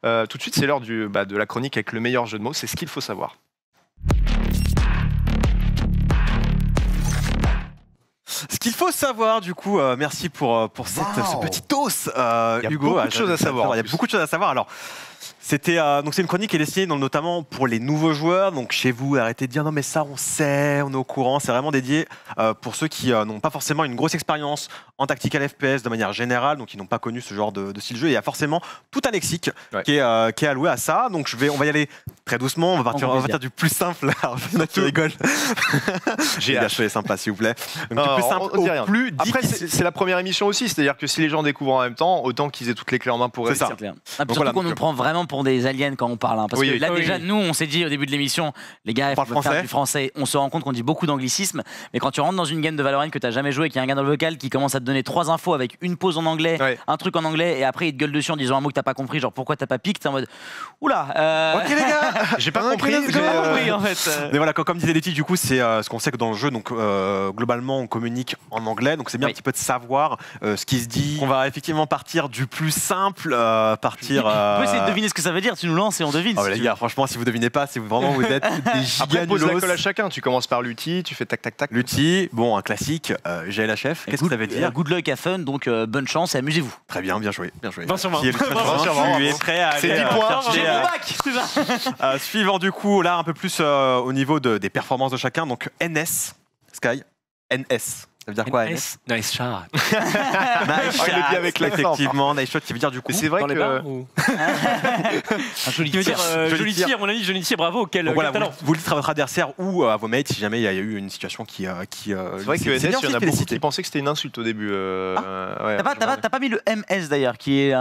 Tout de suite, c'est l'heure de la chronique avec le meilleur jeu de mots. C'est ce qu'il faut savoir. Ce qu'il faut savoir, du coup, merci pour ce petit os, Il y a Hugo. beaucoup de choses à savoir. Il y a beaucoup de choses à savoir. Alors, donc c'est une chronique qui est destinée notamment pour les nouveaux joueurs. Donc chez vous, arrêtez de dire non mais ça on sait, on est au courant. C'est vraiment dédié pour ceux qui n'ont pas forcément une grosse expérience en tactical FPS de manière générale, donc qui n'ont pas connu ce genre de style de jeu. Il y a forcément tout un lexique qui est alloué à ça. Donc on va y aller très doucement. On va partir du plus simple. Alors, tu rigoles. J'ai lâché sympa s'il vous plaît. Donc, du plus simple au plus difficile. Après c'est la première émission aussi, c'est-à-dire que si les gens découvrent en même temps, autant qu'ils aient toutes les clés en main pour réussir. C'est clair. Surtout qu'on nous prend vraiment pour des aliens quand on parle. Parce que là, déjà, nous, on s'est dit au début de l'émission, les gars, il faut faire du français. On se rend compte qu'on dit beaucoup d'anglicisme. Mais quand tu rentres dans une game de Valorant que tu n'as jamais joué, qu'il y a un gars dans le vocal qui commence à te donner 3 infos avec une pause en anglais, un truc en anglais, et après il te gueule dessus en disant un mot que tu n'as pas compris, genre pourquoi tu n'as pas piqué, t'es en mode oula. Ok, les gars, j'ai pas compris. En fait. Mais voilà, comme disait Letty, du coup, c'est ce qu'on sait que dans le jeu, donc globalement, on communique en anglais. Donc c'est bien un petit peu de savoir ce qui se dit. On va effectivement partir du plus simple, On peut essayer de deviner ce que ça veut dire, tu nous lances et on devine. Oh, les gars, franchement, si vous devinez pas, c'est vraiment vous êtes des Après, pose la giganulos. colle à chacun. Tu commences par l'outil, tu fais tac tac tac. L'outil, bon, un classique, GLHF. Qu'est-ce que ça veut dire? Good luck, have fun, donc bonne chance et amusez-vous. Très bien, bien joué, bien joué. 20 sur 20. Tu es prêt à aller C'est 10 points. J'ai mon bac, c'est ça. Suivant du coup, là, un peu plus au niveau des performances de chacun. Donc, NS, Sky, NS. Ça veut dire quoi, NS? Nice shot. Nice shot. il est bien avec l'accent. Effectivement, nice shot qui veut dire du coup. Mais c'est vrai Dans les que bars ou... Un joli Qui veut dire tir. joli tir, mon ami, joli tir, bravo, quel Donc voilà, talent. vous le dites à votre adversaire ou à vos mates si jamais il y a eu une situation qui. c'est vrai que NS, il y en a beaucoup qui pensaient que c'était une insulte au début. T'as pas mis le MS d'ailleurs, qui est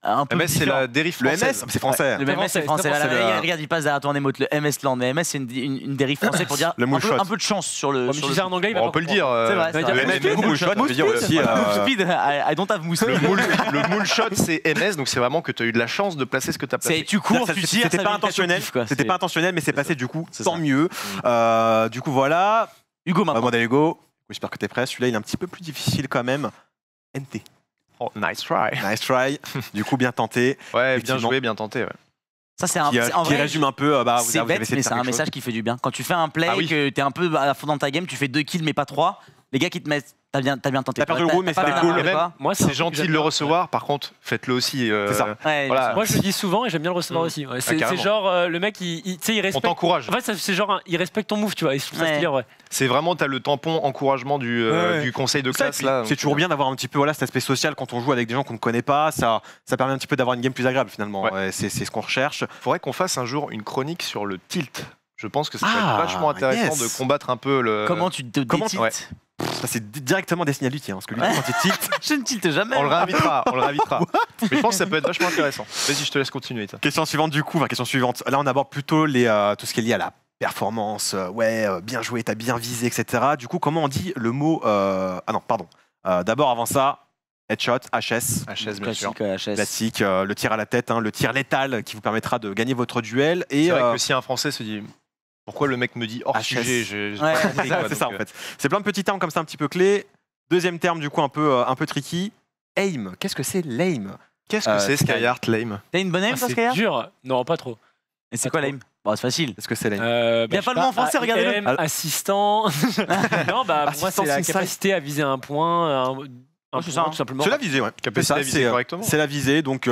un peu MS, c'est différent. la dérive Le française. MS, c'est français. Le MS c'est français. Regarde, il passe derrière toi en émote. Le MS land. Le MS c'est une dérive française pour dire un peu de chance sur le. Si c'est en anglais, On peut le dire. C'est vrai. Le MS, ça veut dire aussi. Speed, I don't have mousse. Le moule shot, c'est MS, donc c'est vraiment que tu as eu de la chance de placer ce que tu as placé. Tu cours, tu tires. C'était pas intentionnel. C'était pas intentionnel, mais c'est passé du coup. Tant mieux. Du coup, voilà. Hugo maintenant. Hugo. J'espère que t'es prêt. Celui-là, il est un petit peu plus difficile quand même. NT. Oh, nice try. Nice try. Du coup, bien tenté. Ouais, bien joué, bien tenté. Ouais. Ça, c'est un qui résume un peu. C'est bête, mais c'est un message qui fait du bien. Quand tu fais un play, que t'es un peu à fond dans ta game, tu fais 2 kills mais pas 3. Les gars qui te mettent, t'as bien tenté. T'as perdu le goût, mais c'était cool. Moi, c'est gentil de le recevoir. Par contre, faites-le aussi. C'est ça. Voilà. Moi, je le dis souvent et j'aime bien le recevoir aussi. C'est genre le mec, il respecte. On t'encourage. En fait, c'est genre il respecte ton move, tu vois. Et je trouve ça stylé, ouais. C'est vraiment, t'as le tampon encouragement du conseil de classe là. C'est toujours bien d'avoir un petit peu cet aspect social quand on joue avec des gens qu'on ne connaît pas. Ça permet un petit peu d'avoir une game plus agréable finalement. C'est ce qu'on recherche. Faudrait qu'on fasse un jour une chronique sur le tilt. Je pense que ça peut être vachement intéressant de combattre un peu le. Comment tu te détiltes? Ça, c'est directement destiné à lui, parce que lui, quand il tilte. Je ne tilte jamais. On le réinvitera. Mais je pense que ça peut être vachement intéressant. Vas-y, je te laisse continuer. Question suivante, du coup. Question suivante. Là, on aborde plutôt tout ce qui est lié à la performance. Bien joué, t'as bien visé, etc. Du coup, comment on dit le mot. Ah non, pardon. D'abord, avant ça. Headshot, HS, bien sûr. Classique, le tir à la tête, le tir létal qui vous permettra de gagner votre duel. C'est vrai que si un Français se dit pourquoi le mec me dit hors sujet, c'est ça en fait. C'est plein de petits termes comme ça un petit peu clés. Deuxième terme du coup un peu tricky. Aim. Qu'est-ce que c'est l'aim? Qu'est-ce que c'est Skyheart, l'aim? T'as une bonne aim, toi, C'est Skyheart? dur. Non, pas trop. Et c'est quoi l'aim? Bon, c'est facile. Est-ce que c'est l'aim? Il n'y a pas le mot en français, regardez-le. Assistant. Non, pour moi, c'est la capacité à viser un point. C'est ça, tout simplement. C'est la visée, ouais. Capacité à viser correctement. C'est la visée, donc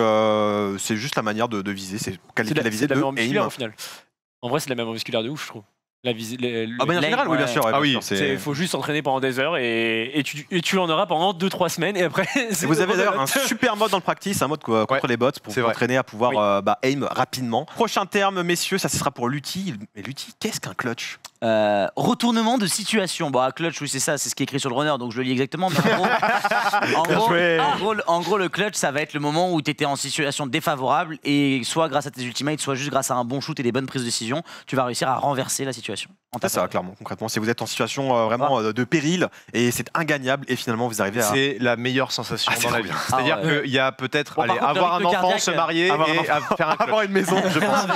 c'est juste la manière de viser. C'est qualifier la visée de aim. Au final. En vrai, c'est de la mémoire musculaire de ouf, je trouve. La visée. Ah, bah, en général, oui, bien sûr. Il faut juste s'entraîner pendant des heures et tu en auras pendant 2-3 semaines et après. Et vous avez d'ailleurs un super mode dans le practice, un mode contre les bots pour vous entraîner à pouvoir aim rapidement. Prochain terme, messieurs, ça ce sera pour l'outil. Mais l'outil, qu'est-ce qu'un clutch? Retournement de situation. Bon, clutch, oui, c'est ça, c'est ce qui est écrit sur le runner, donc je le lis exactement. Mais en gros, le clutch, ça va être le moment où tu étais en situation défavorable et soit grâce à tes ultimates, soit juste grâce à un bon shoot et des bonnes prises de décision, tu vas réussir à renverser la situation. Ça, clairement, concrètement. Si vous êtes en situation vraiment de péril et c'est ingagnable et finalement vous arrivez à... C'est la meilleure sensation dans la vie. C'est-à-dire qu'il y a peut-être avoir un enfant, se marier et faire avoir une maison, je pense.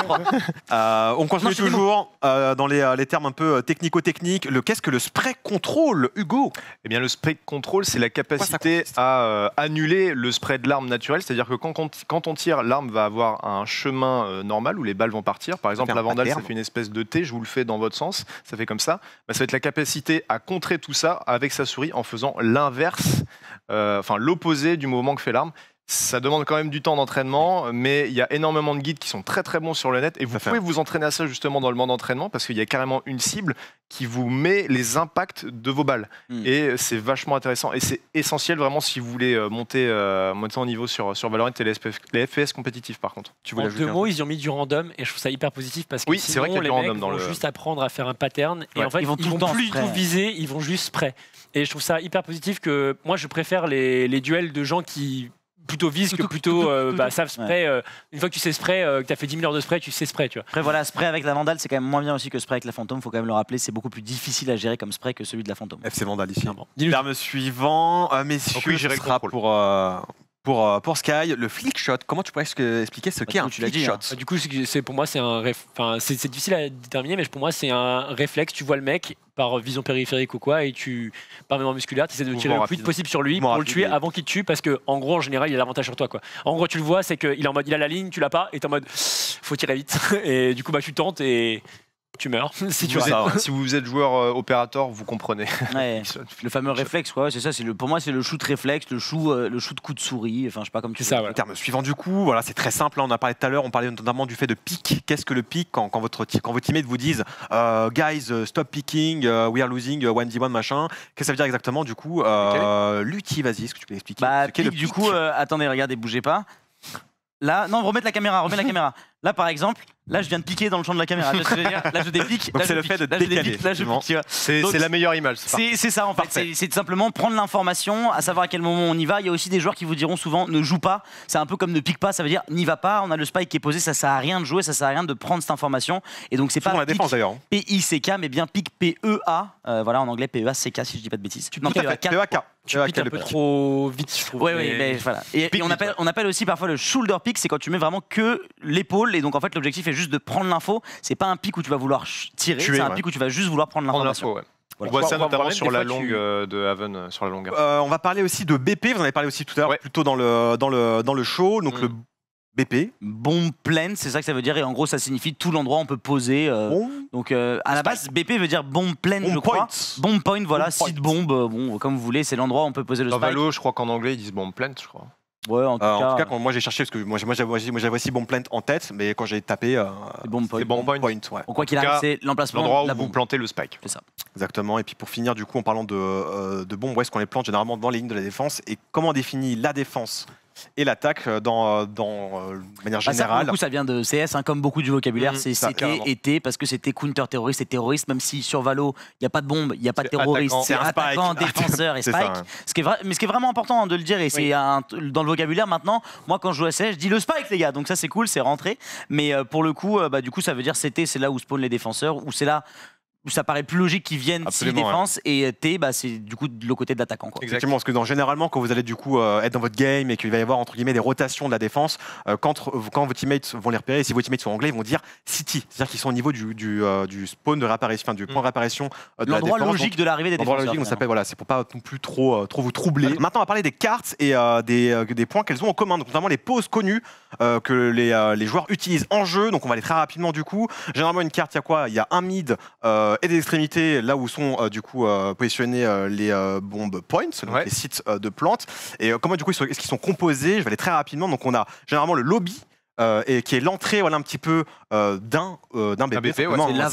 On continue toujours dans les termes un peu technico-techniques. Qu'est-ce que le spray control, Hugo? Eh bien, le spray control, c'est la capacité à annuler le spray de l'arme naturelle. C'est-à-dire que quand on tire, l'arme va avoir un chemin normal où les balles vont partir. Par exemple, la Vandale, ça fait une espèce de T, je vous le fais dans votre sens, ça fait comme ça. Ça va être la capacité à contrer tout ça avec sa souris en faisant l'inverse, l'opposé du mouvement que fait l'arme. Ça demande quand même du temps d'entraînement, mais il y a énormément de guides qui sont très très bons sur le net et vous pouvez vous entraîner à ça justement dans le mode d'entraînement parce qu'il y a carrément une cible qui vous met les impacts de vos balles. Et c'est vachement intéressant et c'est essentiel vraiment si vous voulez monter en niveau sur Valorant et les FPS compétitifs par contre. En 2 mots, ils ont mis du random et je trouve ça hyper positif parce que c'est vrai qu'il y a du random vont juste apprendre à faire un pattern et en fait ils vont plus tout viser, ils vont juste spray. Et je trouve ça hyper positif que moi je préfère les duels de gens qui plutôt vise que plutôt savent spray. Une fois que tu sais spray, que tu as fait 10 000 heures de spray, tu sais spray. Tu vois. Après, voilà, spray avec la Vandale, c'est quand même moins bien aussi que spray avec la Phantom. Faut quand même le rappeler, c'est beaucoup plus difficile à gérer comme spray que celui de la Phantom. FC Vandale ici. Terme suivant, messieurs, ce sera pour Sky, le flick shot. Comment tu pourrais expliquer ce qu'est un flick shot? Du coup, pour moi, c'est difficile à déterminer, mais pour moi, c'est un réflexe. Tu vois le mec par vision périphérique ou quoi, et par mémoire musculaire, tu essaies de tirer le plus vite possible sur lui pour le tuer avant qu'il te tue, parce que en gros, en général, il a l'avantage sur toi, quoi. En gros, tu le vois, c'est qu'il est en mode, il a la ligne, tu l'as pas, et t'es en mode, faut tirer vite. Et du coup, tu tentes et tu meurs. Si vous êtes joueur opérateur, vous comprenez. Ouais, le fameux réflexe, quoi. C'est ça. Pour moi, c'est le shoot réflexe, le shoot coup de souris. Enfin, je sais pas comme tu sais. Le terme suivant du coup, voilà, c'est très simple. Là, on a parlé tout à l'heure. On parlait notamment du fait de pick. Qu'est-ce que le pick quand vos teammates vous disent, guys, stop picking, we are losing 1v1 machin. Qu'est-ce que ça veut dire exactement du coup? Lutti, vas-y, est-ce que tu peux expliquer? Pick, du coup, attendez, regardez, bougez pas. Là, non, remets la caméra. Là, par exemple, là, je viens de piquer dans le champ de la caméra. Là, je dépique. Donc c'est le fait de décaler. Là, je pique. C'est la meilleure image. C'est ça, en fait. C'est simplement prendre l'information, à savoir à quel moment on y va. Il y a aussi des joueurs qui vous diront souvent ne joue pas. C'est un peu comme ne pique pas. Ça veut dire n'y va pas. On a le spike qui est posé. Ça sert à rien de jouer. Ça sert à rien de prendre cette information. Et donc, c'est pas la défense d'ailleurs. P-I-C-K, mais bien pique P-E-A. Voilà, en anglais, P-E-A-C-K, si je dis pas de bêtises. Non, P-E-A-K. Tu piques un peu trop vite, je trouve. Oui, mais voilà. Et on appelle aussi parfois le shoulder pick, c'est quand tu mets vraiment que l'épaule. Et donc, en fait, l'objectif est juste de prendre l'info. C'est pas un pic où tu vas vouloir tirer, c'est un pic où tu vas juste vouloir prendre l'information. Voilà. On voit ça notamment sur la longue de Haven, sur la longue. On va parler aussi de BP, vous en avez parlé aussi tout à l'heure, plutôt dans le show. Donc le BP. Bomb plan, c'est ça que ça veut dire, et en gros ça signifie tout l'endroit où on peut poser. Donc à la base, BP veut dire bomb plan, je crois. Bomb point, voilà, site bombe, bon, comme vous voulez, c'est l'endroit où on peut poser le spike. Dans Valo, je crois qu'en anglais ils disent bomb plant, je crois. Ouais, en tout cas, quand moi j'ai cherché, parce que moi j'avais aussi bomb plant en tête, mais quand j'ai tapé, c'est bomb point. Ouais. Quoi qu'il arrive, c'est l'emplacement l'endroit où vous plantez le spike. C'est ça. Exactement. Et puis pour finir, du coup, en parlant de bombes, où est-ce qu'on les plante généralement dans les lignes de la défense, et comment on définit la défense et l'attaque dans manière générale. Du coup, ça vient de CS, comme beaucoup du vocabulaire. C'est CT et T parce que c'était counter-terroriste et terroriste, même si sur Valo, il n'y a pas de bombe, il n'y a pas de terroriste. C'est attaquant, défenseur et spike. Ce qui est vraiment important de le dire. Et c'est dans le vocabulaire maintenant, moi quand je joue à CS, je dis le spike, les gars. Donc ça, c'est cool, c'est rentré. Mais pour le coup, du coup, ça veut dire CT, c'est là où spawnent les défenseurs, ou c'est là où ça paraît plus logique qu'ils viennent s'ils défensent, et T, c'est du coup de l'autre côté de l'attaquant. Exactement, parce que généralement, quand vous allez du coup être dans votre game et qu'il va y avoir entre guillemets des rotations de la défense, quand vos teammates vont les repérer, et si vos teammates sont anglais, ils vont dire City, c'est-à-dire qu'ils sont au niveau du spawn de réapparition, du point de réapparition de la défense. L'endroit logique de l'arrivée des défenseurs. Logique, on s'appelle, voilà, c'est pour pas non plus trop vous troubler. Maintenant, on va parler des cartes et des points qu'elles ont en commun, donc notamment les poses connues que les joueurs utilisent en jeu. Donc on va aller très rapidement du coup. Généralement, une carte, il y a quoi? Il y a un mid et des extrémités là où sont du coup positionnés les bombes points, donc les sites de plantes. Et comment du coup est-ce qu'ils sont composés? Je vais aller très rapidement. Donc on a généralement le lobby. Et qui est l'entrée un petit peu d'un BP.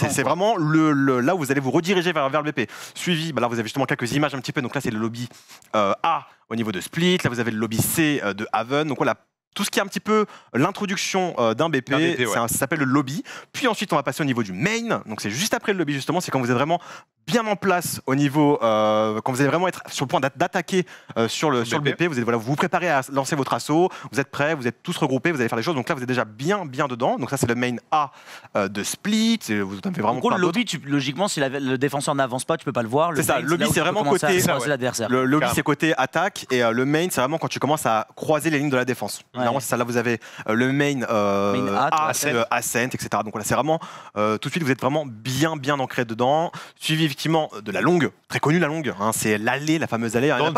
C'est vraiment là où vous allez vous rediriger vers le BP. Suivi, là vous avez justement quelques images un petit peu. Donc là c'est le lobby A au niveau de Split. Là vous avez le lobby C de Haven. Donc voilà. Tout ce qui est un petit peu l'introduction d'un BP, ça s'appelle le lobby. Puis ensuite, on va passer au niveau du main. Donc c'est juste après le lobby, justement. C'est quand vous êtes vraiment bien en place au niveau, quand vous allez vraiment être sur le point d'attaquer sur le BP, vous vous préparez à lancer votre assaut, vous êtes prêts, vous êtes tous regroupés, vous allez faire des choses, donc là vous êtes déjà bien dedans, donc ça c'est le main A de Split, vous en avez vraiment le lobby, logiquement si le défenseur n'avance pas, tu peux pas le voir. C'est ça, le lobby c'est vraiment côté, le lobby c'est côté attaque, et le main c'est vraiment quand tu commences à croiser les lignes de la défense. Normalement c'est ça, là vous avez le main A, Ascent, etc. Donc voilà, c'est vraiment, tout de suite vous êtes vraiment bien ancré dedans, suivi effectivement de la longue, très connue la longue, hein, c'est l'allée, la fameuse allée. Il n'y en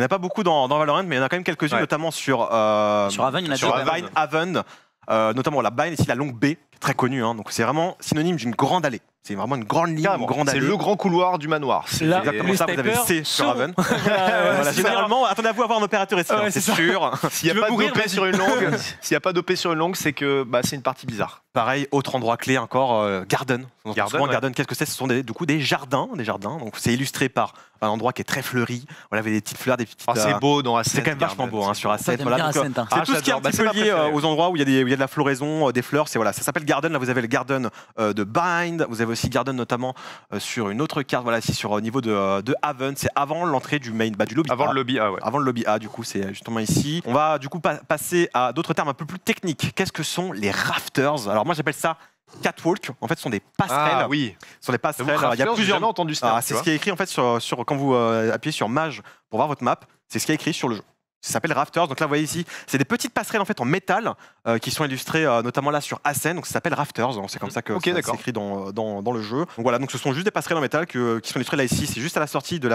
a pas beaucoup dans Valorant, mais il y en a quand même quelques-unes, notamment sur Haven, il y en a sur Haven, notamment la Bind, ici la longue B, très connue, hein, donc c'est vraiment synonyme d'une grande allée. C'est vraiment une grande ligne, une grande allée. C'est le grand couloir du manoir. C'est exactement ça, vous avez C sur Haven. Généralement, attendez-vous à avoir un opérateur ici, c'est sûr. S'il n'y a pas d'OP sur une longue, s'il n'y a pas d'OP sur une longue, c'est que c'est une partie bizarre. Pareil, autre endroit clé encore, Garden. Garden, qu'est-ce que c'est? Ce sont du coup des jardins. Donc c'est illustré par un endroit qui est très fleuri. Voilà, vous avez des petites fleurs, des petites. C'est beau dans Ascent. C'est quand même vachement beau hein, sur Ascent. Voilà, c'est tout ce qui est un petit peu lié aux endroits où il y a de la floraison, des fleurs. C'est voilà, ça s'appelle Garden. Là, vous avez le Garden de Bind. Vous avez aussi Garden notamment sur une autre carte. Voilà, ici sur au niveau de Haven. C'est avant l'entrée du main, du lobby. Avant le lobby A, ouais. Avant le lobby A, du coup, c'est justement ici. On va du coup passer à d'autres termes un peu plus techniques. Qu'est-ce que sont les rafters? Alors moi, j'appelle ça catwalk, en fait, ce sont des passerelles. Ah oui. Ce sont des passerelles. Alors, il y a plusieurs. J'ai jamais entendu ça. C'est ce qui est écrit en fait quand vous appuyez sur Mage pour voir votre map. C'est ce qui est écrit sur le jeu. Ça s'appelle Rafters. Donc là, vous voyez ici, c'est des petites passerelles en fait en métal qui sont illustrées notamment là sur Ascent. Donc ça s'appelle Rafters. C'est comme ça que c'est écrit dans le jeu. Donc voilà, donc ce sont juste des passerelles en métal qui sont illustrées là ici. C'est juste à la sortie de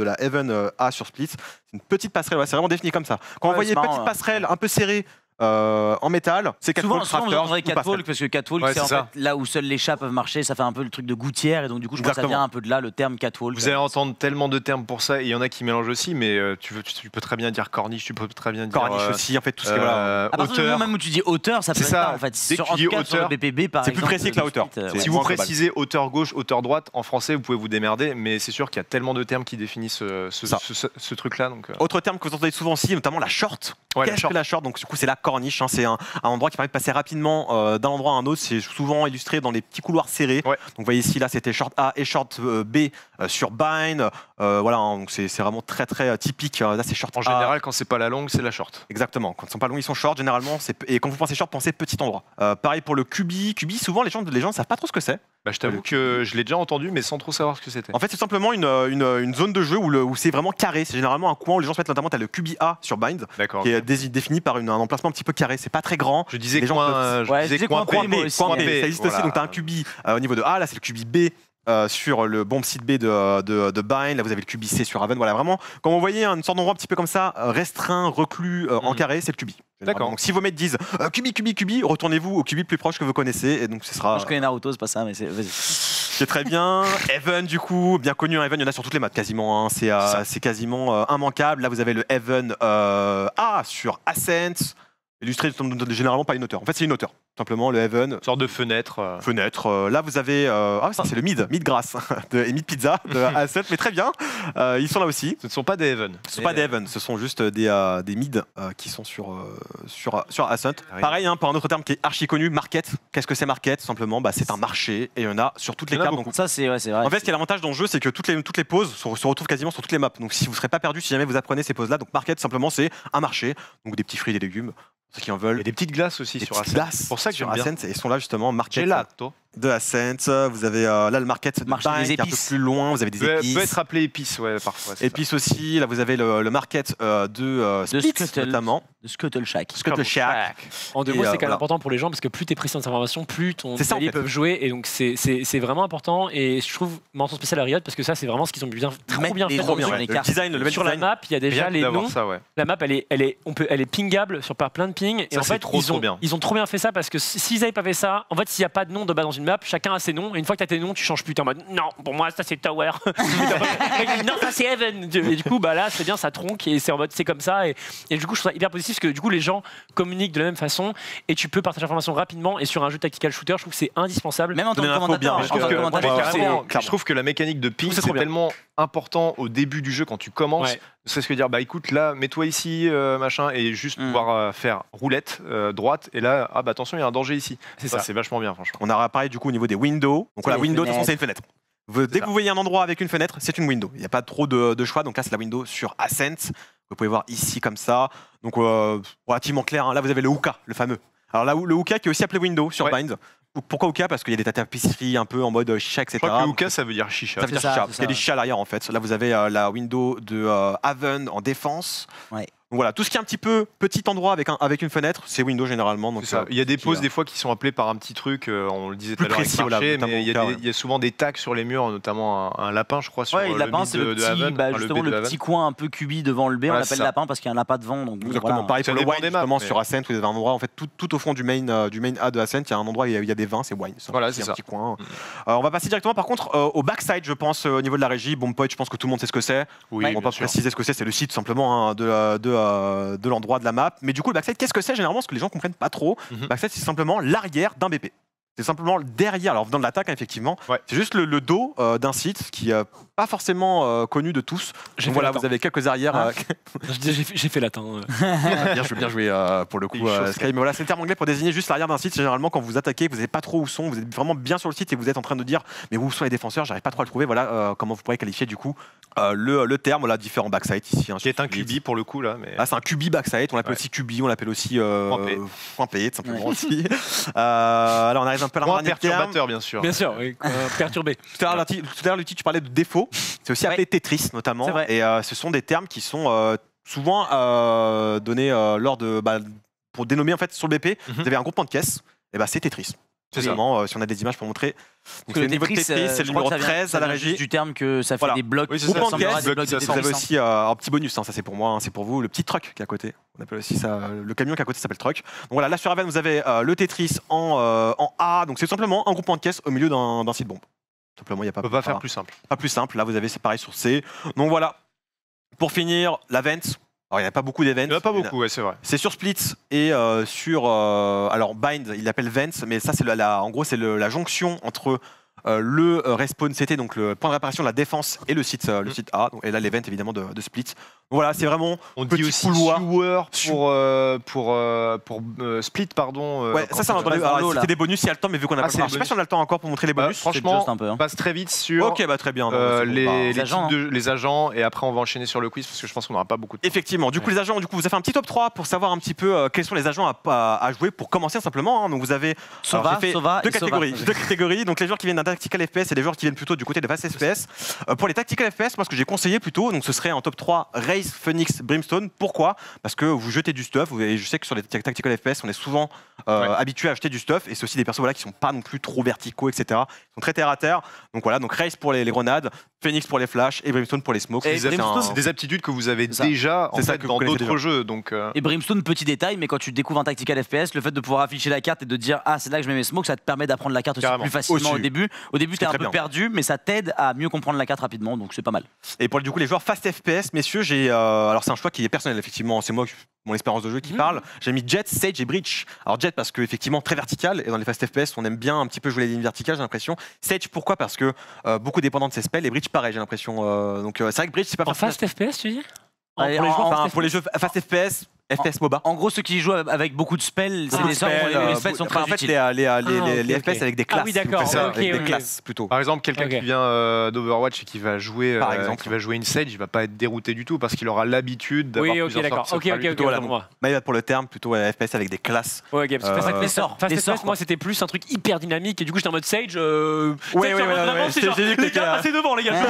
la Haven A sur Split. C'est une petite passerelle. Voilà, c'est vraiment défini comme ça. Quand vous voyez petite passerelle un peu serrée. En métal, c'est catwalk, souvent vous entendrez catwalk parce que catwalk ouais, c'est en fait là où seuls les chats peuvent marcher, ça fait un peu le truc de gouttière et donc du coup je pense que ça vient un peu de là le terme catwalk. Vous allez entendre tellement de termes pour ça et il y en a qui mélangent aussi, mais tu peux très bien dire corniche, tu peux très bien dire corniche aussi en fait tout ce qui est à partir du moment même où tu dis hauteur, ça peut être ça en fait. Dès que tu dis hauteur, sur le BPB par exemple, c'est plus précis que la hauteur. Si vous précisez hauteur gauche, hauteur droite en français, vous pouvez vous démerder, mais c'est sûr qu'il y a tellement de termes qui définissent ce truc là. Autre terme que vous entendez souvent aussi, notamment la short. Qu'est-ce que la short? Donc du coup c'est la corniche, c'est un endroit qui permet de passer rapidement d'un endroit à un autre. C'est souvent illustré dans des petits couloirs serrés. Donc vous voyez ici, là c'était short A et short B sur Bind. Voilà, donc c'est vraiment très typique. Là c'est short en général, quand c'est pas la longue, c'est la short. Exactement. Quand ils sont pas longs, ils sont short généralement. Et quand vous pensez short, pensez petit endroit. Pareil pour le QB. QB, souvent les gens ne savent pas trop ce que c'est. Je t'avoue que je l'ai déjà entendu, mais sans trop savoir ce que c'était. En fait, c'est simplement une zone de jeu où c'est vraiment carré. C'est généralement un coin où les gens se mettent, notamment, tu as le QB-A sur Bind, qui est défini par un emplacement un petit peu carré. C'est pas très grand. Je disais coin P. Ça existe aussi. Donc, tu as un QB au niveau de A, là, c'est le QB B. Sur le bomb site B de Bind, là vous avez le QB-C sur Haven, voilà vraiment, quand vous voyez une sorte d'endroit un petit peu comme ça, restreint, reclus, en carré, c'est le QB. D'accord. Donc si vos mates disent QB, retournez-vous au QB le plus proche que vous connaissez, et donc ce sera... Je connais Naruto, c'est pas ça, mais vas-y. C'est très bien. Haven du coup, bien connu, Haven, il y en a sur toutes les maps quasiment, hein. C'est quasiment immanquable. Là vous avez le Haven A sur Ascent, illustré généralement par une hauteur. En fait c'est une hauteur. Simplement le Haven. Une sorte de fenêtre. Là vous avez. C'est le Mid Grass et Mid Pizza de Ascent, mais très bien. Ils sont là aussi. Ce ne sont pas des Haven. Ce ne sont pas des Haven, ce sont juste des Mid qui sont sur Ascent. Pareil, pour un autre terme qui est archi connu, market. Qu'est-ce que c'est market? Simplement, c'est un marché et il y en a sur toutes les cartes. Donc, ça, c'est vrai. En fait, ce qui est l'avantage dans le jeu, c'est que toutes les pauses se retrouvent quasiment sur toutes les maps. Donc si vous ne serez pas perdu, si jamais vous apprenez ces pauses-là, donc market, simplement, c'est un marché. Donc des petits fruits et des légumes. Ceux qui en veulent. Il y a des petites glaces aussi sur Ascent. C'est pour ça que j'aime bien. Ils sont là justement, market Gelato de Ascent. Vous avez là le market de Bind, qui est un peu plus loin. Vous avez des épices. Peut être appelé épices, ouais, parfois. Épices aussi. Là, vous avez le market de Split, notamment. De Scuttle Shack. En deux mots, c'est quand même important pour les gens parce que plus tu es précis dans cette information, plus ton allié peuvent jouer. Et donc, c'est vraiment important. Et je trouve mention spéciale à Riot parce que ça, c'est vraiment ce qu'ils ont trop bien fait. Le design, sur la map, il y a déjà les noms. La map, elle est pingable sur par plein de ping. Et en fait, ils ont trop bien fait ça parce que s'ils n'avaient pas fait ça, en fait, s'il n'y a pas de nom de base dans une map, chacun a ses noms. Et une fois que tu as tes noms, tu changes plus. T'es en mode non, pour moi, ça c'est Tower. Non, ça c'est Heaven. Et du coup, là, c'est bien, ça tronque. Et c'est en mode c'est comme ça. Et du coup, je trouve ça hyper positif parce que du coup, les gens communiquent de la même façon et tu peux partager l'information rapidement. Et sur un jeu tactical shooter, je trouve que c'est indispensable. Même en tant que commentateur. Je trouve que la mécanique de ping, c'est tellement important au début du jeu quand tu commences. C'est ce que dire, écoute, là, mets-toi ici, machin, et juste pouvoir faire roulette droite, et là, attention, il y a un danger ici. Ça, c'est vachement bien, franchement. On a pareil du coup au niveau des windows. Donc la window, de toute façon, c'est une fenêtre. Dès que vous voyez un endroit avec une fenêtre, c'est une window. Il n'y a pas trop de choix. Donc là, c'est la window sur Ascent. Vous pouvez voir ici comme ça. Donc relativement clair. Hein. Là, vous avez le hookah, le fameux. Alors là, le hookah qui est aussi appelé window sur Bind. Pourquoi hookah? Parce qu'il y a des tapisseries un peu en mode chicha, etc. Je crois que le hookah, ça veut dire chicha. Ça veut dire chicha, parce qu'il y a des chichas à l'arrière en fait. Là, vous avez la window de Haven en défense. Ouais. Donc voilà, tout ce qui est un petit peu petit endroit avec une fenêtre, c'est window généralement. Donc il y a des poses des fois qui sont appelées par un petit truc, on le disait tout à l'heure avec Marché, mais il y a souvent des tags sur les murs, notamment un lapin, je crois, sur le lapin, c'est le petit, justement le petit coin un peu cubi devant le B, on l'appelle lapin parce qu'il y a un lapin devant. Donc exactement, pareil pour le wine, justement sur Ascent, où vous avez un endroit, en fait, tout au fond du main A de Ascent, il y a un endroit où il y a des vins, c'est wine. Voilà, c'est un petit coin. On va passer directement par contre au backside, je pense, au niveau de la régie. Bomb Point, je pense que tout le monde sait ce que c'est. On va pas préciser ce que c'est le site simplement de l'endroit de la map, mais du coup le backside, qu'est-ce que c'est généralement? Parce que les gens comprennent pas trop. Backside, c'est simplement l'arrière d'un BP. C'est simplement derrière, alors venant de l'attaque, hein, effectivement. C'est juste le dos d'un site qui est pas forcément connu de tous. Donc voilà, vous avez quelques arrières. J'ai fait latin. bien joué pour le coup, Sky. Mais voilà, c'est le terme anglais pour désigner juste l'arrière d'un site. Généralement, quand vous attaquez, vous savez pas trop où sont, vous êtes vraiment bien sur le site et vous êtes en train de dire, mais où sont les défenseurs? J'arrive pas trop à le trouver. Voilà comment vous pourrez qualifier du coup le terme. Voilà, différents backside ici. Qui est un QB pour le coup là. Mais... Ah, c'est un QB backside. On l'appelle aussi QB, on l'appelle aussi point P, tout simplement aussi. Alors on arrive un peu à la perturbateur, bien sûr. Bien sûr, oui. Perturbé. Tout à l'heure, Lutti, tu parlais de défauts. C'est aussi appelé Tetris, notamment. Et ce sont des termes qui sont souvent donnés lors de. Pour dénommer en fait sur le BP, vous avez un groupement de caisses, et c'est Tetris. C'est ça. Si on a des images pour montrer. Donc c'est le niveau de Tetris, c'est le numéro 13 à la régie. Du terme que ça fait des blocs. Oui, groupement de caisses. Vous avez aussi un petit bonus, ça c'est pour moi, c'est pour vous, le petit truck qui est à côté. On appelle aussi ça, le camion qui est à côté s'appelle truck. Donc voilà, là sur Haven, vous avez le Tetris en A, donc c'est simplement un groupement de caisses au milieu d'un site bombe. Simplement, il y a pas. On peut pas faire plus simple. Pas plus simple. Là, vous avez c'est pareil sur C. Donc voilà. Pour finir, la vent. Alors, il n'y a pas beaucoup d'events. Il n'y en a pas beaucoup, c'est vrai. C'est sur Split et sur. Alors, Bind, il l'appelle Vents, mais ça, c'est en gros, c'est la jonction entre le respawn CT, donc le point de réparation de la défense, et le site A. Et là, l'event, évidemment, de Split. Donc, voilà, c'est vraiment. On dit aussi sewer pour Split, pardon. Ouais, ça, c'était des bonus, il y a le temps, mais vu qu'on a pas le temps. Je sais pas si on a le temps encore pour montrer les bonus. Franchement, on passe très vite sur. Ok, très bien. Les agents, et après, on va enchaîner sur le quiz, parce que je pense qu'on n'aura pas beaucoup de temps. Effectivement, du coup, les agents, vous avez fait un petit top 3 pour savoir un petit peu quels sont les agents à jouer pour commencer simplement. Donc, vous avez deux catégories. Donc, les joueurs qui viennent d'un tactical FPS et les joueurs qui viennent plutôt du côté de fast FPS. Pour les tactical FPS, moi, ce que j'ai conseillé plutôt, donc ce serait en top 3 Raze, Phoenix, Brimstone. Pourquoi? Parce que vous jetez du stuff, et je sais que sur les tactical FPS, on est souvent habitué à acheter du stuff, et c'est aussi des persos qui sont pas non plus trop verticaux, etc. Ils sont très terre à terre. Donc voilà, donc Raze pour les grenades, Phoenix pour les flashs et Brimstone pour les smokes. C'est des aptitudes que vous avez déjà dans d'autres jeux. Et Brimstone, petit détail, mais quand tu découvres un tactical FPS, le fait de pouvoir afficher la carte et de dire c'est là que je mets mes smokes, ça te permet d'apprendre la carte aussi plus facilement au début. Au début, t'es un peu perdu, mais ça t'aide à mieux comprendre la carte rapidement, donc c'est pas mal. Et pour du coup les joueurs fast FPS, messieurs, alors c'est un choix qui est personnel, effectivement, c'est moi mon expérience de jeu qui parle. J'ai mis Jet, Sage et Breach. Alors Jet parce que effectivement très vertical, et dans les fast FPS on aime bien un petit peu jouer les lignes verticales, j'ai l'impression. Sage pourquoi? Parce que beaucoup dépendant de ses spells, et Breach pareil, j'ai l'impression. Donc c'est vrai que Breach c'est pas en fast FPS, tu dis? Pour les jeux fast FPS. FPS MOBA. En gros, ceux qui jouent avec beaucoup de spells, c'est des sorts où les spells sont très utiles. Les FPS avec des classes. Ah oui, d'accord. Avec des classes plutôt. Par exemple, quelqu'un qui vient d'Overwatch et qui va jouer une Sage, il va pas être dérouté du tout parce qu'il aura l'habitude d'avoir plusieurs sorts. Mais pour le terme, plutôt FPS avec des classes. Ouais, ok, parce que Fast FPS, moi, c'était plus un truc hyper dynamique et du coup, j'étais en mode Sage. Ouais, j'ai dit que t'étais passé devant, les gars.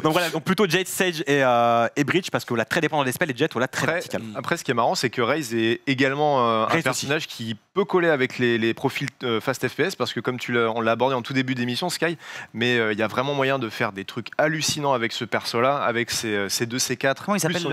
Donc voilà, donc plutôt Jade, Sage et Breach parce que là, très dépendant des spells et Jet, voilà, très vertical. Après, ce qui est marrant, c'est que Raze est également un personnage qui peut coller avec les profils fast FPS parce que comme on l'a abordé en tout début d'émission, Sky, mais il y a vraiment moyen de faire des trucs hallucinants avec ce perso-là, avec ces deux C4. Comment il s'appelle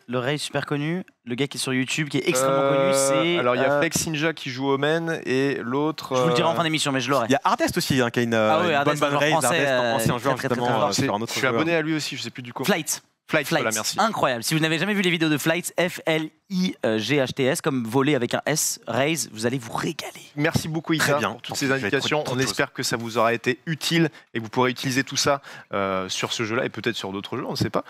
le Raze super connu? Le gars qui est sur YouTube, qui est extrêmement connu, c'est... Alors il y a Flex Ninja qui joue au main et l'autre... Je vous le dirai en fin d'émission, mais je l'aurai. Il y a Hardest aussi, qui a une bonne Raze, ancien joueur justement sur un autre. Je suis abonné à lui aussi, je sais plus du coup. Flight, voilà, merci. Incroyable. Si vous n'avez jamais vu les vidéos de Flight, F-L-I-G-H-T-S, comme voler avec un S, Raze, vous allez vous régaler. Merci beaucoup Issa pour toutes ces indications. On espère que ça vous aura été utile et que vous pourrez utiliser tout ça sur ce jeu-là et peut-être sur d'autres jeux, on ne sait pas.